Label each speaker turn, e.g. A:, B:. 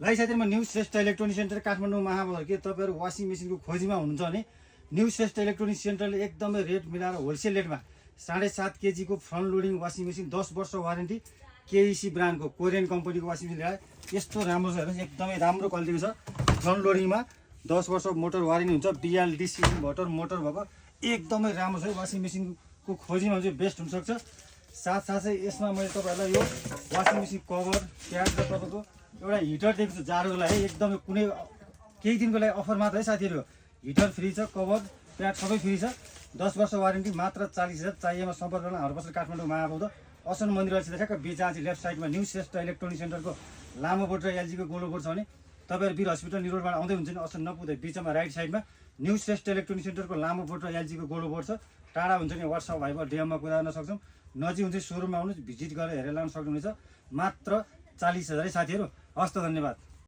A: भाइ साथीहरु, म new Shrestha electronic centre Kathmandu Mahabazar के तपाईहरु वासिङ मेसिनको खोजीमा हुनुहुन्छ भने न्यू श्रेष्ठ इलेक्ट्रोनिक सेन्टरले एकदमै रेट मिलाएर होलसेल रेटमा 7.5 केजीको फ्रन्ट लोडिङ वासिङ मेसिन 10 वर्ष वारेन्टी केइसी ब्रान्डको कोरियन कम्पनीको वासिङ मेसिन ल्याए। यस्तो राम्रो छ हेर्नुस्, एकदमै राम्रो क्वालिटीको छ। फ्रन्ट लोडिङमा 10 वर्ष मोटर वारेन्टी हुन्छ। BLDC इन्भर्टर मोटर भएको एकदमै राम्रो छ। वासिङ मेसिनको खोजीमा चाहिँ बेस्ट हुनसक्छ। साथसाथै यसमा मैले तपाईहरुलाई यो वासिङ मेसिन कभर प्याड र तपाईको एउटा हिटर दिएको छु जाडोको लागि। एकदमै कुनै केही दिनको लागि अफर मात्र है साथीहरु। हिटर फ्री छ, कभर प्याड सबै फ्री छ। 10 वर्ष वारेन्टी मात्र 40,000। चाहिएमा सम्पर्क गर्न हाम्रो बस्नु काठमाडौँ महाबौद्ध असन मन्दिर अलिकति ठ्याक्क बेचाची लेफ्ट साइडमा न्यू श्रेष्ठ इलेक्ट्रोनिक सेन्टरको लामो बोर्ड र एलजीको गोलो बोर्ड छ भने तपाईहरु वीर हस्पिटल निरोडबाट आउँदै हुन्छ नि असन नपुग्दै बिचमा राइट साइडमा न्यू श्रेष्ठ इलेक्ट्रोनिक सेन्टरको लामो बोर्ड र एलजीको गोलो बोर्ड छ। टाढा हुन्छ नि WhatsApp भाइबर DMमा कुरा गर्न सक्छौँ। नजिक हुन्छ सोरुममा आउनुहोस्, भिजिट गरेर हेरेर लान सक्नुहुनेछ। मात्र 40,000 है साथीहरु। हस्त धन्यवाद।